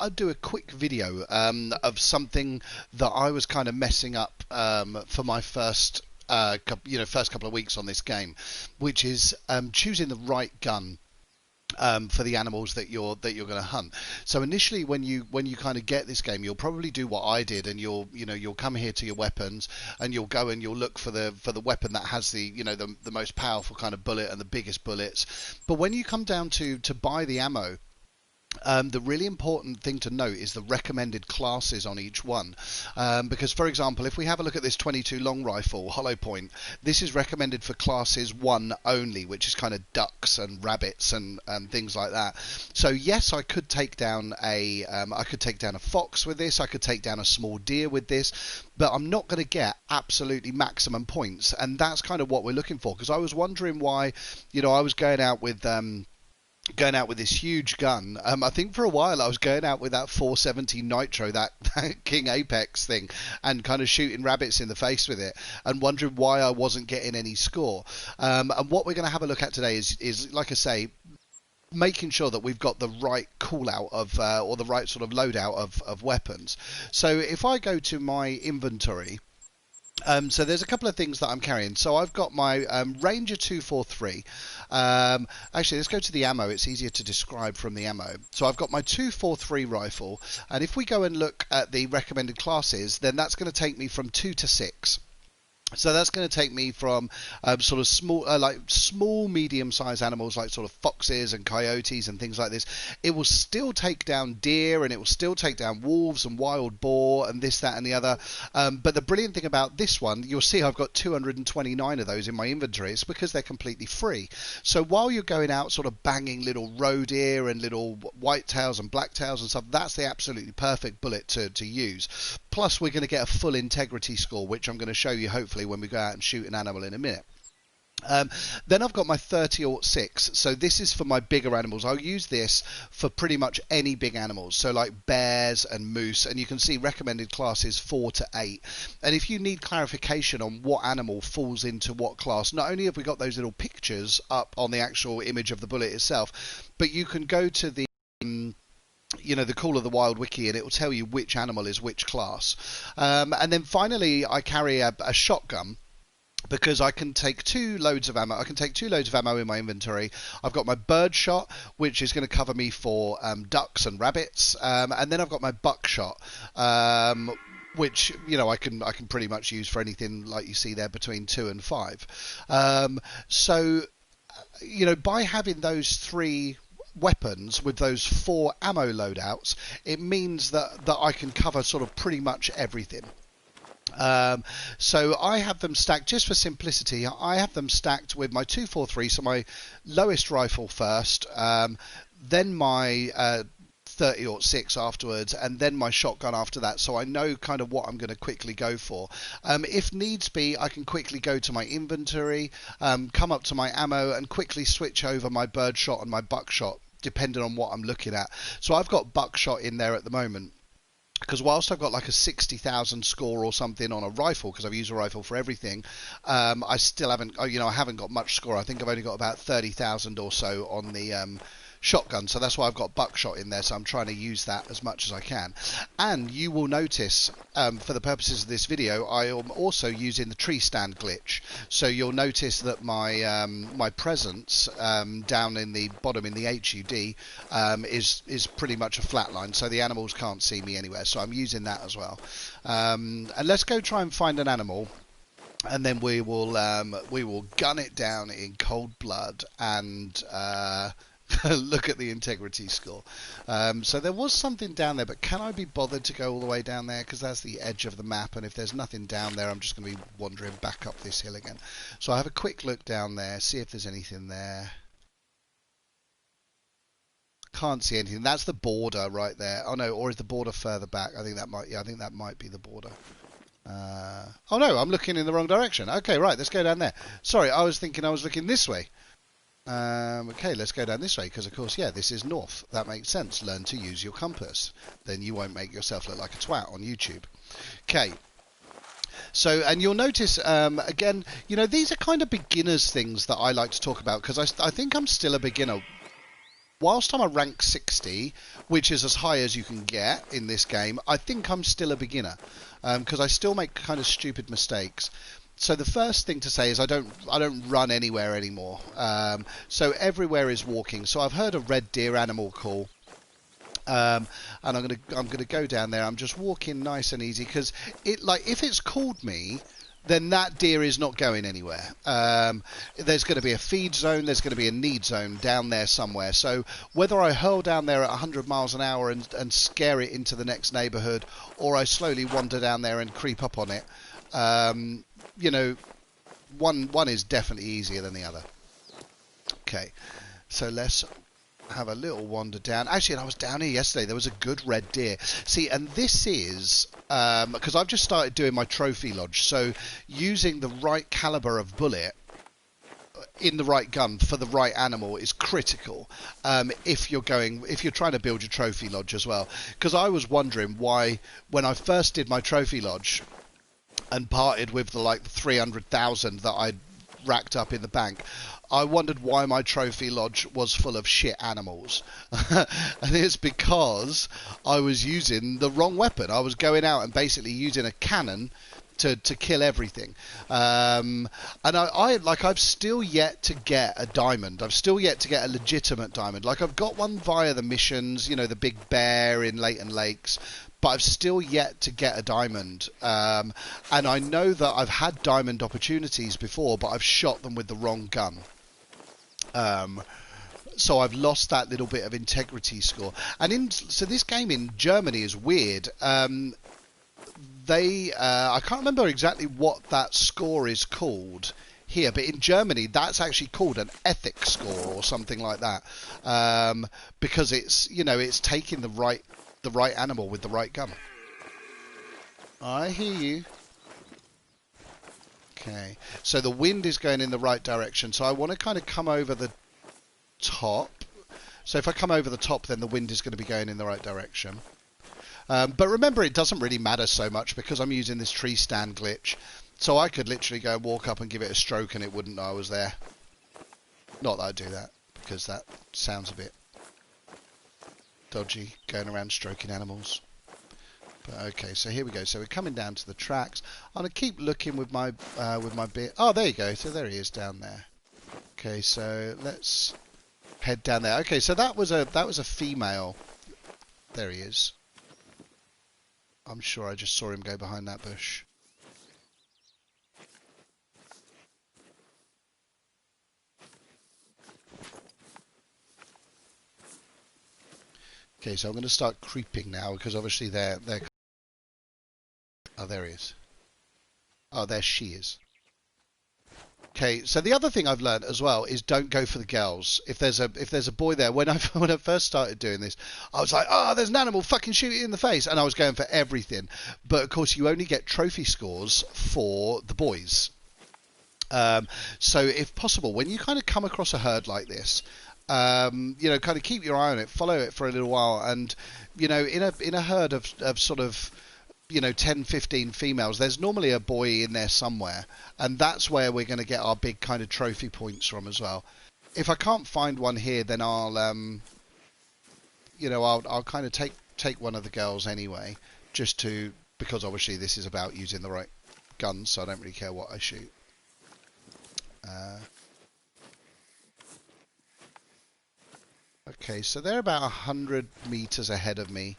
I'd do a quick video of something that I was kind of messing up for my first couple of weeks on this game, which is choosing the right gun for the animals that you're going to hunt. So initially, when you kind of get this game, you'll probably do what I did, and you'll come here to your weapons, and you'll go and you'll look for the weapon that has the most powerful kind of bullet and the biggest bullets. But when you come down to buy the ammo, the really important thing to note is the recommended classes on each one. Because, for example, if we have a look at this 22 long rifle, hollow point, this is recommended for classes 1 only, which is kind of ducks and rabbits and things like that. So yes, I could take down a fox with this, I could take down a small deer with this, but I'm not going to get absolutely maximum points, and that's kind of what we're looking for. Because I was wondering why, I was going out with this huge gun. I think for a while I was going out with that 470 Nitro, that King Apex thing, and kind of shooting rabbits in the face with it, and wondering why I wasn't getting any score. And what we're going to have a look at today is like I say, making sure that we've got the right call out of or the right sort of loadout of weapons. So if I go to my inventory, so there's a couple of things that I'm carrying. So I've got my Ranger 243. Actually, let's go to the ammo. It's easier to describe from the ammo. So I've got my 243 rifle, and if we go and look at the recommended classes, then that's going to take me from 2 to 6. So that's going to take me from sort of small, medium-sized animals like sort of foxes and coyotes and things like this. It will still take down deer, and it will still take down wolves and wild boar and this, that, and the other. But the brilliant thing about this one, you'll see I've got 229 of those in my inventory. It's because they're completely free. So while you're going out sort of banging little roe deer and little whitetails and blacktails and stuff, that's the absolutely perfect bullet to use. Plus, we're going to get a full integrity score, which I'm going to show you hopefully when we go out and shoot an animal in a minute. Then I've got my 30-06, so this is for my bigger animals. I'll use this for pretty much any big animals, so like bears and moose, and you can see recommended classes 4 to 8. And if you need clarification on what animal falls into what class, not only have we got those little pictures up on the actual image of the bullet itself, but you can go to the the Call of the Wild wiki, and it will tell you which animal is which class. And then finally, I carry a shotgun, because I can take 2 loads of ammo. I can take 2 loads of ammo in my inventory. I've got my birdshot, which is going to cover me for ducks and rabbits, and then I've got my buckshot, which I can pretty much use for anything like you see there between 2 and 5. So by having those 3 weapons with those 4 ammo loadouts, it means that I can cover sort of pretty much everything. So I have them stacked, just for simplicity, I have them stacked with my 243, so my lowest rifle first, then my 30-06 afterwards, and then my shotgun after that, so I know kind of what I'm going to quickly go for. If needs be, I can quickly go to my inventory, come up to my ammo, and quickly switch over my birdshot and my buckshot, depending on what I'm looking at. So I've got buckshot in there at the moment, because whilst I've got like a 60,000 score or something on a rifle, because I've used a rifle for everything, I still haven't, I haven't got much score. I think I've only got about 30,000 or so on the shotgun, so that's why I've got buckshot in there, so I'm trying to use that as much as I can. And you will notice, for the purposes of this video, I am also using the tree stand glitch, so you'll notice that my my presence down in the bottom in the HUD is pretty much a flat line, so the animals can't see me anywhere, so I'm using that as well. And let's go try and find an animal, and then we will gun it down in cold blood and look at the integrity score. So there was something down there, but can I be bothered to go all the way down there? Because that's the edge of the map, and if there's nothing down there, I'm just going to be wandering back up this hill again. So I have a quick look down there, see if there's anything there. Can't see anything. That's the border right there. Oh no, or is the border further back? I think that might. Yeah, I think that might be the border. Oh no, I'm looking in the wrong direction. Okay, right, let's go down there. Sorry, I was thinking I was looking this way. Okay, let's go down this way, because of course, yeah, this is north. That makes sense. Learn to use your compass. Then you won't make yourself look like a twat on YouTube. Okay. So, and you'll notice, again, these are kind of beginners things that I like to talk about, because I think I'm still a beginner. whilst I'm a rank 60, which is as high as you can get in this game, I think I'm still a beginner because I still make kind of stupid mistakes. So the first thing to say is I don't run anywhere anymore. So everywhere is walking. So I've heard a red deer animal call. And I'm gonna go down there. I'm just walking nice and easy because if it's called me, then that deer is not going anywhere. There's going to be a feed zone, there's going to be a need zone down there somewhere. So whether I hurl down there at 100 miles an hour and scare it into the next neighbourhood, or I slowly wander down there and creep up on it, you know, one is definitely easier than the other. Okay, so let's have a little wander down. Actually, I was down here yesterday. There was a good red deer. See, and this is because I've just started doing my trophy lodge. So using the right caliber of bullet in the right gun for the right animal is critical if you're trying to build your trophy lodge as well. Because I was wondering why when I first did my trophy lodge and parted with the 300,000 that I'd racked up in the bank, I wondered why my trophy lodge was full of shit animals. And it's because I was using the wrong weapon. I was going out and basically using a cannon to kill everything. And I've still yet to get a diamond. I've still yet to get a legitimate diamond. I've got one via the missions, the big bear in Leighton Lakes, but I've still yet to get a diamond. And I know that I've had diamond opportunities before, but I've shot them with the wrong gun. So I've lost that little bit of integrity score. And so this game in Germany is weird. I can't remember exactly what that score is called here, but in Germany that's actually called an ethic score or something like that, because it's taking the right animal with the right gun. I hear you. Okay, so the wind is going in the right direction, so I want to kind of come over the top. So if I come over the top, then the wind is going to be going in the right direction. But remember, it doesn't really matter so much because I'm using this tree stand glitch. So I could literally go walk up and give it a stroke and it wouldn't know I was there. Not that I'd do that, because that sounds a bit dodgy, going around stroking animals. But okay, so here we go. So we're coming down to the tracks. I'm gonna keep looking with my bit. Oh, there you go. So there he is down there. Okay, so let's head down there. Okay, so that was a female. There he is. I'm sure I just saw him go behind that bush. Okay, so I'm going to start creeping now because obviously they're. Oh, there he is. Oh, there she is. Okay, so the other thing I've learned as well is don't go for the girls. If there's a boy there, when I first started doing this, I was like, oh, there's an animal, fucking shoot it in the face, and I was going for everything. But of course, you only get trophy scores for the boys. So if possible, when you kind of come across a herd like this, kind of keep your eye on it, follow it for a little while, and in a herd of sort of 10, 15 females, there's normally a boy in there somewhere, and that's where we're going to get our big kind of trophy points from as well. If I can't find one here, then I'll kind of take one of the girls anyway, because obviously this is about using the right gun, so I don't really care what I shoot. Okay, so they're about 100 meters ahead of me.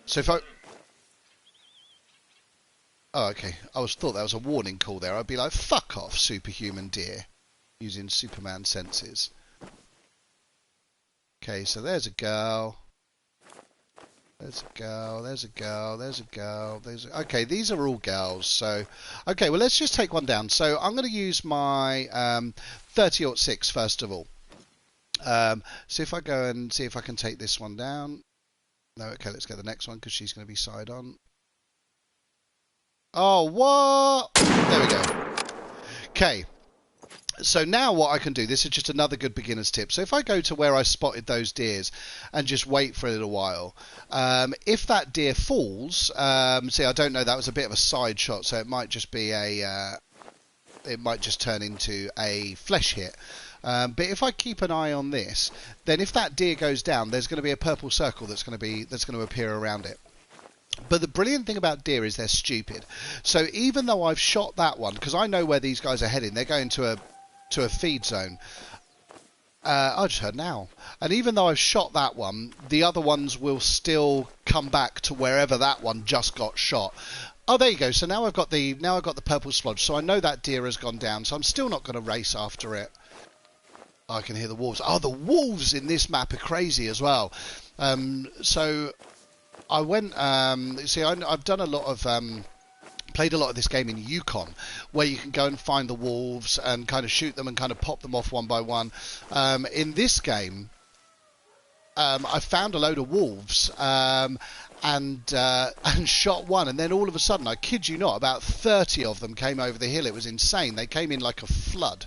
So if I... Oh, okay. Thought that was a warning call there. I'd be like, fuck off, superhuman deer. Using Superman senses. Okay, so there's a girl. There's a girl, there's a girl, there's a girl, okay, these are all girls, so... Okay, well, let's just take one down. So I'm going to use my 30-06 first of all. So if I go and see if I can take this one down. No, okay, let's get the next one because she's going to be side on. Oh, what? There we go. Okay. So now what I can do, this is just another good beginner's tip. So if I go to where I spotted those deers and just wait for a little while, if that deer falls, see, I don't know, that was a bit of a side shot, so it might just be it might just turn into a flesh hit. But if I keep an eye on this, then if that deer goes down, there's going to be a purple circle that's going to appear around it. But the brilliant thing about deer is they're stupid. So even though I've shot that one, because I know where these guys are heading, they're going to a feed zone. I just heard an owl. And even though I've shot that one, the other ones will still come back to wherever that one just got shot. Oh, there you go. So now I've got the purple splodge. So I know that deer has gone down. So I'm still not going to race after it. Oh, I can hear the wolves. Oh, the wolves in this map are crazy as well. So I went. I've done a lot of. Played a lot of this game in Yukon, where you can go and find the wolves and kind of shoot them and kind of pop them off one by one. In this game, I found a load of wolves and shot one, and then all of a sudden, I kid you not, about 30 of them came over the hill. It was insane. They came in like a flood.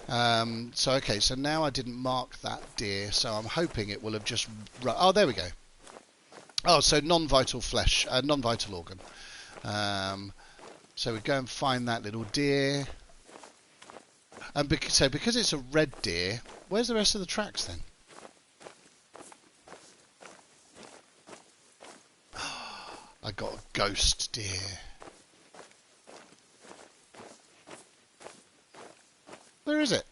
So now I didn't mark that deer, so I'm hoping it will have just oh, there we go. Oh, so non-vital flesh, non-vital organ. So we go and find that little deer, and because it's a red deer, where's the rest of the tracks then? I got a ghost deer. Where is it?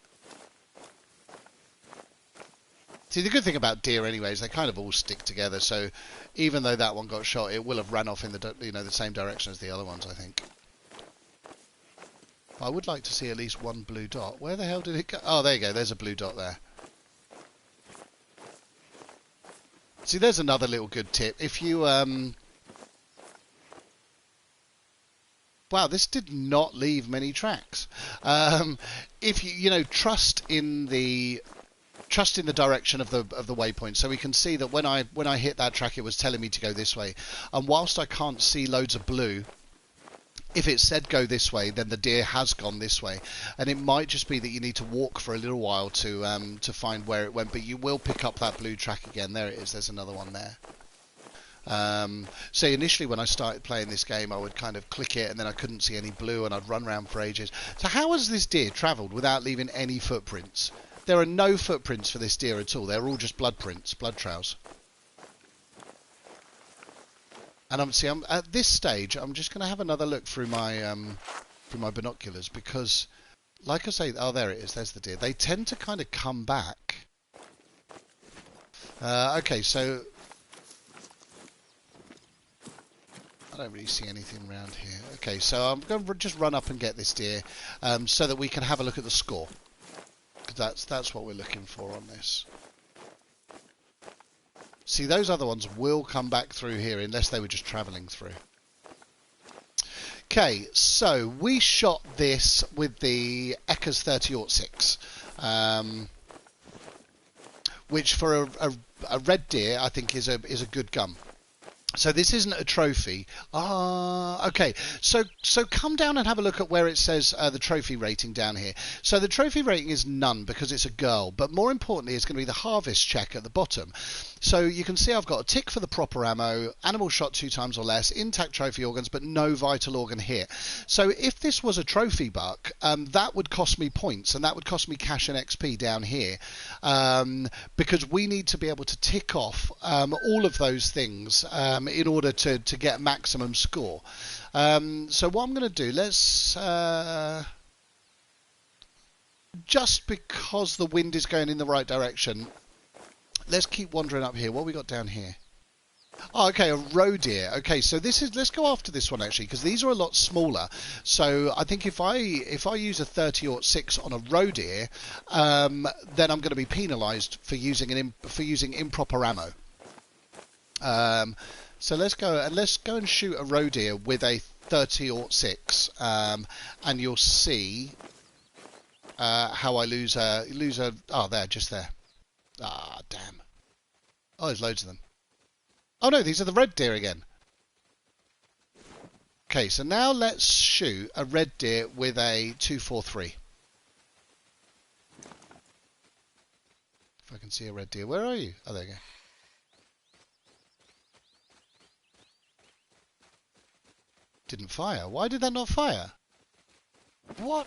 See, the good thing about deer anyway is they kind of all stick together, so even though that one got shot, it will have ran off in the same direction as the other ones, I think. I would like to see at least one blue dot. Where the hell did it go? Oh, there you go. There's a blue dot there. See, there's another little good tip. If you wow, this did not leave many tracks. If you trust in the direction of the waypoint, so we can see that when I hit that track, it was telling me to go this way. And whilst I can't see loads of blue, if it said go this way, then the deer has gone this way. And it might just be that you need to walk for a little while to find where it went, but you will pick up that blue track again. There it is. There's another one there. So initially when I started playing this game, I would kind of click it and then I couldn't see any blue and I'd run around for ages. So how has this deer travelled without leaving any footprints? There are no footprints for this deer at all. They're all just blood prints, blood trails. And I'm at this stage, I'm just going to have another look through my binoculars because, like I say, oh, there it is. There's the deer. They tend to kind of come back. Okay, so I don't really see anything around here. Okay, so I'm going to just run up and get this deer so that we can have a look at the score. That's what we're looking for on this. See, those other ones will come back through here unless they were just travelling through. Okay, so we shot this with the Eckers 30-06, which for a red deer I think is a good gun. So this isn't a trophy. Okay. So come down and have a look at where it says the trophy rating down here. So the trophy rating is none because it's a girl, but more importantly, it's going to be the harvest check at the bottom. So you can see I've got a tick for the proper ammo, animal shot 2 times or less, intact trophy organs, but no vital organ hit. So if this was a trophy buck, that would cost me points and that would cost me cash and XP down here, because we need to be able to tick off all of those things in order to get maximum score. So what I'm going to do, let's just because the wind is going in the right direction, let's keep wandering up here. What have we got down here? Oh, okay, a roe deer. Okay, so let's go after this one actually, because these are a lot smaller. So I think if I use a 30-06 on a roe deer, then I'm going to be penalised for using improper ammo. So let's go and shoot a roe deer with a 30-06, and you'll see how I lose a. Oh, there, just there. Ah, damn. Oh, there's loads of them. Oh no, these are the red deer again. Okay, so now let's shoot a red deer with a 243. If I can see a red deer. Where are you? Oh, there you go. Didn't fire. Why did that not fire? What?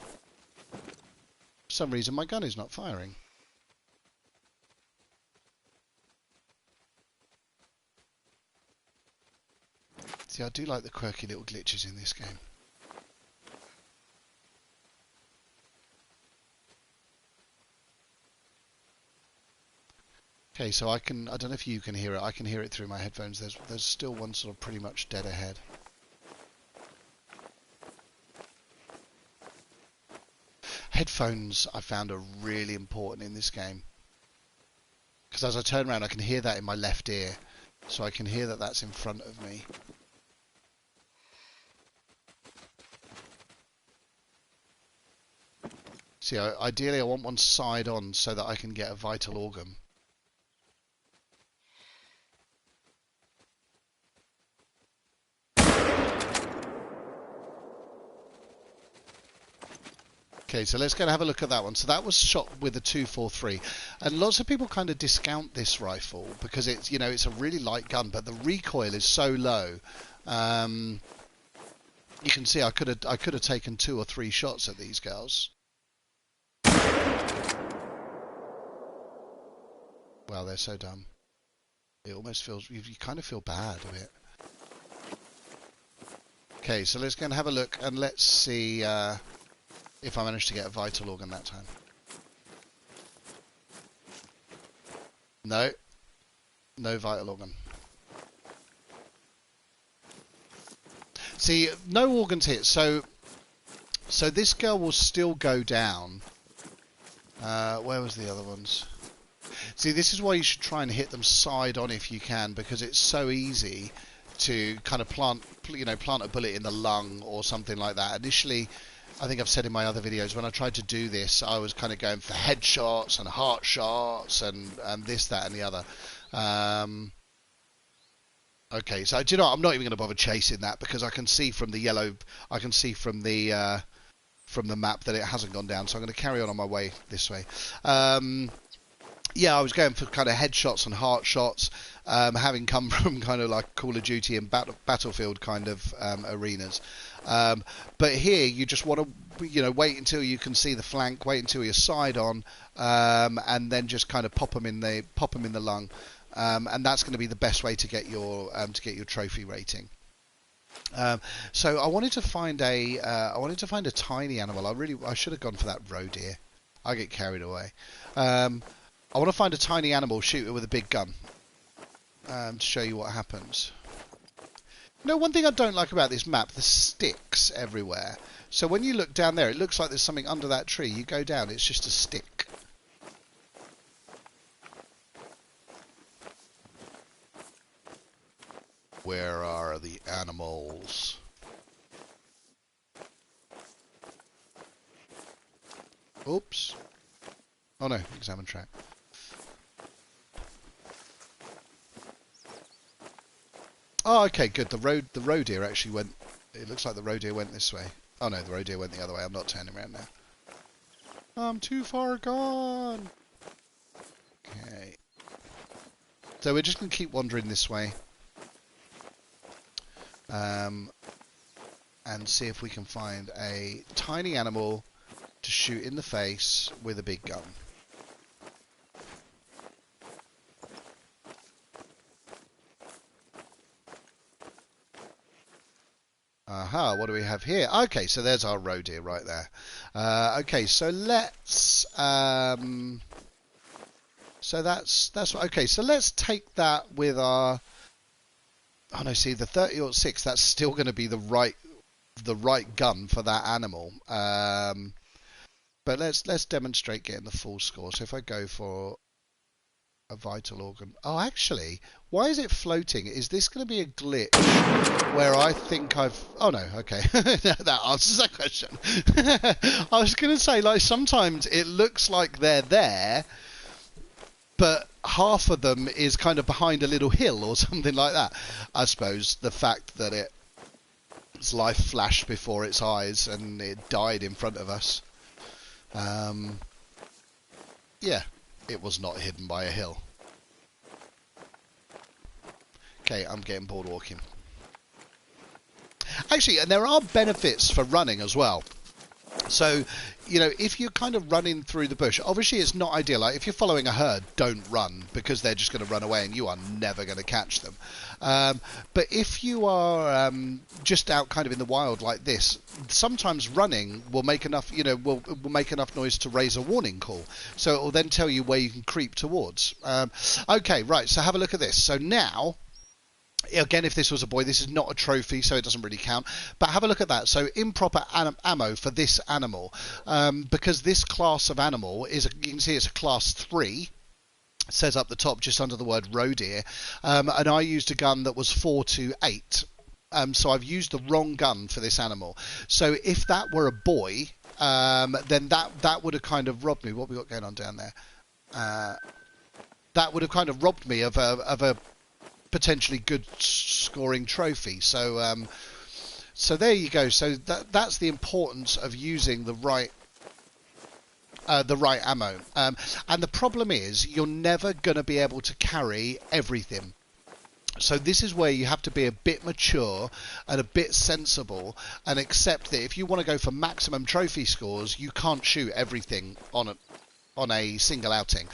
For some reason, my gun is not firing. See, I do like the quirky little glitches in this game. Okay, so I don't know if you can hear it. I can hear it through my headphones. There's still one sort of pretty much dead ahead. Headphones I found are really important in this game. Because as I turn around, I can hear that in my left ear. So I can hear that that's in front of me. See, ideally I want one side on so that I can get a vital organ. Okay, so let's go and have a look at that one. So that was shot with a 243, and lots of people kind of discount this rifle because it's, you know, it's a really light gun, but the recoil is so low. You can see I could have taken 2 or 3 shots at these girls. Wow, they're so dumb. It almost feels, you kind of feel bad a bit. Okay, so let's go and have a look and let's see if I manage to get a vital organ that time. No. No vital organ. See, no organs hit. So this girl will still go down. Where was the other ones? See, this is why you should try and hit them side on if you can, because it's so easy to kind of plant a bullet in the lung or something like that. Initially, I think I've said in my other videos, when I tried to do this, I was kind of going for headshots and heart shots and this, that, and the other. Okay, so do you know what? I'm not even going to bother chasing that because I can see from the yellow, I can see from the map that it hasn't gone down. So I'm going to carry on my way this way. Yeah, I was going for kind of headshots and heart shots, having come from kind of like Call of Duty and Battlefield kind of arenas. But here you just want to, you know, wait until you can see the flank, wait until you're side on, and then just kind of pop them in the lung, and that's going to be the best way to get your trophy rating. So I wanted to find a tiny animal. I should have gone for that roe deer. I get carried away. I want to find a tiny animal, shoot it with a big gun, to show you what happens. You know, one thing I don't like about this map, the sticks everywhere. So when you look down there, it looks like there's something under that tree. You go down, it's just a stick. Where are the animals? Oops. Oh no, examine track. Oh, okay, good. The roe deer actually went. It looks like the roe deer went this way. Oh no, the roe deer went the other way. I'm not turning around now. I'm too far gone. Okay. So we're just going to keep wandering this way. And see if we can find a tiny animal to shoot in the face with a big gun. Aha, what do we have here? Okay, so there's our roe deer right there. Okay, so let's so that's okay, so let's take that with our, oh no, see the 30-06, that's still going to be the right gun for that animal. But let's demonstrate getting the full score. So if I go for a vital organ. Oh, actually, why is it floating? Is this going to be a glitch where I think I've... Oh, no, okay. That answers that question. I was going to say, like, sometimes it looks like they're there, but half of them is kind of behind a little hill or something like that. I suppose the fact that its life flashed before its eyes and it died in front of us. Yeah. It was not hidden by a hill. Okay, I'm getting bored walking. Actually, and there are benefits for running as well. So, you know, if you're kind of running through the bush, obviously it's not ideal. Like if you're following a herd, don't run, because they're just going to run away and you are never going to catch them. But if you are just out kind of in the wild like this, sometimes running will make enough, you know, will make enough noise to raise a warning call. So it will then tell you where you can creep towards. Okay, right. So have a look at this. So now, again, if this was a boy, this is not a trophy, so it doesn't really count. But have a look at that. So improper ammo for this animal, because this class of animal is, you can see it's a class 3. It says up the top just under the word roe deer, and I used a gun that was 428. So I've used the wrong gun for this animal. So if that were a boy, then that would have kind of robbed me. What have we got going on down there? That would have kind of robbed me of a potentially good scoring trophy. So so there you go. So that's the importance of using the right ammo. And the problem is you're never going to be able to carry everything. So this is where you have to be a bit mature and a bit sensible and accept that if you want to go for maximum trophy scores, you can't shoot everything on a single outing,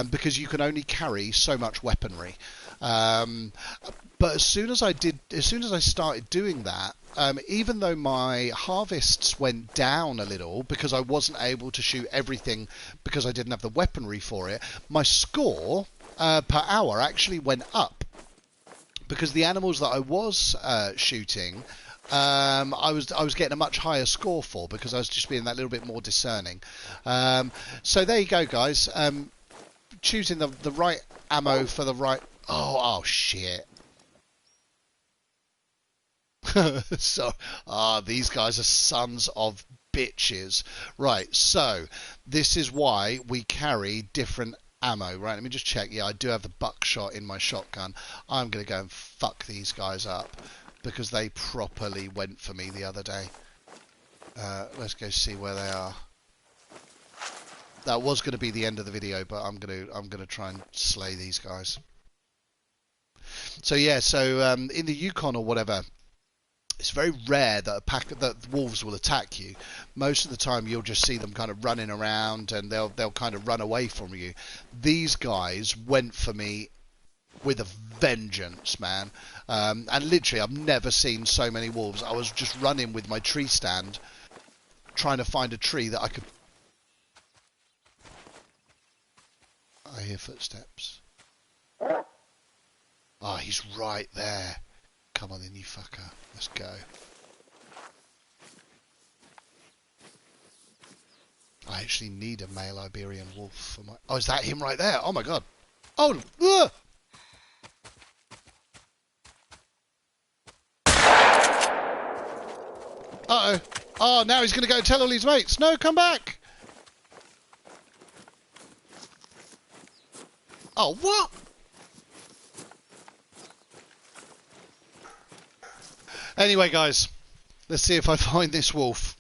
because you can only carry so much weaponry. But as soon as I started doing that, even though my harvests went down a little because I wasn't able to shoot everything because I didn't have the weaponry for it, my score per hour actually went up, because the animals that I was shooting, I was getting a much higher score for, because I was just being that little bit more discerning. So there you go, guys. Choosing the right ammo for the right... Oh shit. So, these guys are sons of bitches. Right, so this is why we carry different ammo. Right, let me just check. Yeah, I do have the buckshot in my shotgun. I'm going to go and fuck these guys up, because they properly went for me the other day. Let's go see where they are. That was going to be the end of the video, but I'm gonna try and slay these guys. So yeah, so in the Yukon or whatever, it's very rare that that wolves will attack you. Most of the time, you'll just see them kind of running around, and they'll kind of run away from you. These guys went for me with a vengeance, man. And literally, I've never seen so many wolves. I was just running with my tree stand, trying to find a tree that I could... I hear footsteps. Oh, he's right there. Come on then, you fucker. Let's go. I actually need a male Iberian wolf for my... Oh, is that him right there? Oh my god. Oh, ugh! Uh-oh. Oh, now he's going to go tell all his mates. No, come back. Oh, what? Anyway, guys, let's see if I find this wolf.